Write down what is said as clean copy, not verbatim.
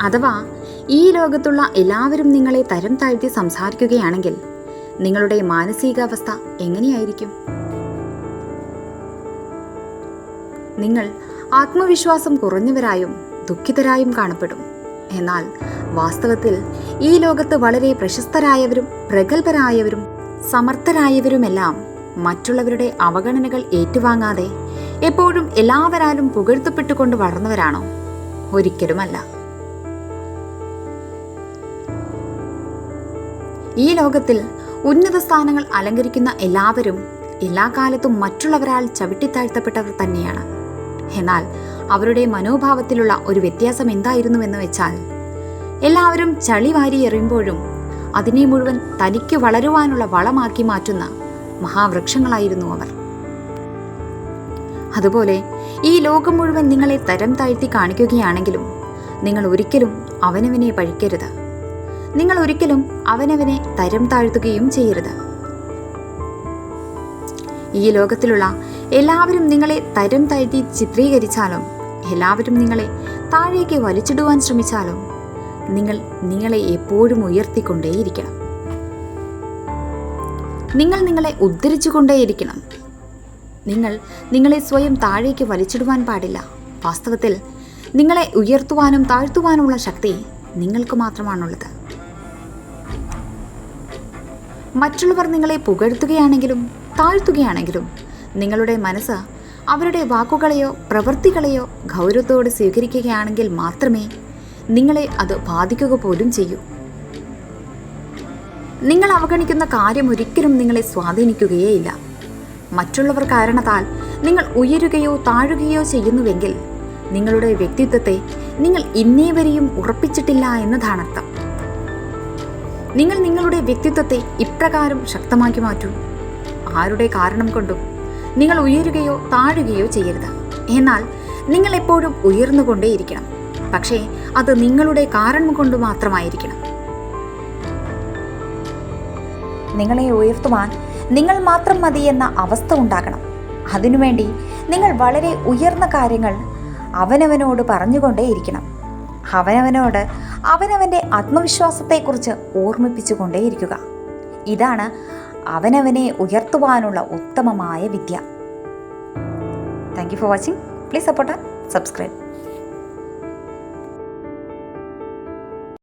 അഥവാ ഈ ലോകത്തുള്ള എല്ലാവരും നിങ്ങളെ തരം താഴ്ത്തി സംസാരിക്കുകയാണെങ്കിൽ നിങ്ങളുടെ മാനസികാവസ്ഥ എങ്ങനെയായിരിക്കും? നിങ്ങൾ ആത്മവിശ്വാസം കുറഞ്ഞവരായും ദുഃഖിതരായും കാണപ്പെടും. എന്നാൽ വാസ്തവത്തിൽ ഈ ലോകത്ത് വളരെ പ്രശസ്തരായവരും പ്രഗത്ഭരായവരും സമർത്ഥരായവരുമെല്ലാം മറ്റുള്ളവരുടെ അവഗണനകൾ ഏറ്റുവാങ്ങാതെ എപ്പോഴും എല്ലാവരാലും പുകഴ്ത്തപ്പെട്ടുകൊണ്ട് വളർന്നവരാണോ? ഒരിക്കലുമല്ല. ഈ ലോകത്തിൽ ഉന്നത സ്ഥാനങ്ങൾ അലങ്കരിക്കുന്ന എല്ലാവരും എല്ലാ കാലത്തും മറ്റുള്ളവരാൽ ചവിട്ടിത്താഴ്ത്തപ്പെട്ടവർ തന്നെയാണ്. എന്നാൽ അവരുടെ മനോഭാവത്തിലുള്ള ഒരു വ്യത്യാസം എന്തായിരുന്നുവെന്ന് വെച്ചാൽ, എല്ലാവരും ചളി വാരി എറിയുമ്പോഴും അതിനെ മുഴുവൻ തനിക്ക് വളരുവാനുള്ള വളമാക്കി മാറ്റുന്ന മഹാവൃക്ഷങ്ങളായിരുന്നു അവർ. അതുപോലെ ഈ ലോകം മുഴുവൻ നിങ്ങളെ തരം താഴ്ത്തി കാണിക്കുകയാണെങ്കിലും നിങ്ങൾ ഒരിക്കലും അവനവനെ പഴിക്കരുത്. നിങ്ങൾ ഒരിക്കലും അവനവനെ തരം താഴ്ത്തുകയും ചെയ്യരുത്. ഈ ലോകത്തിലുള്ള എല്ലാവരും നിങ്ങളെ തരം താഴ്ത്തി ചിത്രീകരിച്ചാലും എല്ലാവരും നിങ്ങളെ താഴേക്ക് വലിച്ചിടുവാൻ ശ്രമിച്ചാലും നിങ്ങൾ നിങ്ങളെ എപ്പോഴും ഉയർത്തിക്കൊണ്ടേയിരിക്കണം. നിങ്ങൾ നിങ്ങളെ ഉദ്ധരിച്ചുകൊണ്ടേയിരിക്കണം. നിങ്ങൾ നിങ്ങളെ സ്വയം താഴേക്ക് വലിച്ചിടുവാൻ പാടില്ല. വാസ്തവത്തിൽ നിങ്ങളെ ഉയർത്തുവാനും താഴ്ത്തുവാനുമുള്ള ശക്തി നിങ്ങൾക്ക് മാത്രമാണുള്ളത്. മറ്റുള്ളവർ നിങ്ങളെ പുകഴ്ത്തുകയാണെങ്കിലും താഴ്ത്തുകയാണെങ്കിലും നിങ്ങളുടെ മനസ്സ് അവരുടെ വാക്കുകളെയോ പ്രവൃത്തികളെയോ ഗൗരവത്തോടെ സ്വീകരിക്കുകയാണെങ്കിൽ മാത്രമേ നിങ്ങളെ അത് ബാധിക്കുക പോലും ചെയ്യൂ. നിങ്ങൾ അവഗണിക്കുന്ന കാര്യം ഒരിക്കലും നിങ്ങളെ സ്വാധീനിക്കുകയേയില്ല. മറ്റുള്ളവർ കാരണത്താൽ നിങ്ങൾ ഉയരുകയോ താഴുകയോ ചെയ്യുന്നുവെങ്കിൽ നിങ്ങളുടെ വ്യക്തിത്വത്തെ നിങ്ങൾ ഇന്നേവരെയും ഉറപ്പിച്ചിട്ടില്ല എന്നതാണർത്ഥം. നിങ്ങൾ നിങ്ങളുടെ വ്യക്തിത്വത്തെ ഇപ്രകാരം ശക്തമാക്കി മാറ്റൂ. ആരുടെ കാരണം കൊണ്ടും നിങ്ങൾ ഉയരുകയോ താഴുകയോ ചെയ്യരുത്. എന്നാൽ നിങ്ങൾ എപ്പോഴും ഉയർന്നുകൊണ്ടേയിരിക്കണം. പക്ഷേ അത് നിങ്ങളുടെ കാരണം കൊണ്ട് മാത്രമായിരിക്കണം. നിങ്ങളെ ഉയർത്തുവാൻ നിങ്ങൾ മാത്രം മതി എന്ന അവസ്ഥ ഉണ്ടാകണം. അതിനുവേണ്ടി നിങ്ങൾ വളരെ ഉയർന്ന കാര്യങ്ങൾ അവനവനോട് പറഞ്ഞുകൊണ്ടേയിരിക്കണം. അവനവനോട് അവനവൻ്റെ ആത്മവിശ്വാസത്തെക്കുറിച്ച് ഓർമ്മിപ്പിച്ചുകൊണ്ടേയിരിക്കുക. ഇതാണ് അവനവനെ ഉയർത്തുവാനുള്ള ഉത്തമമായ വിദ്യ. Thank you for watching. Please support and subscribe.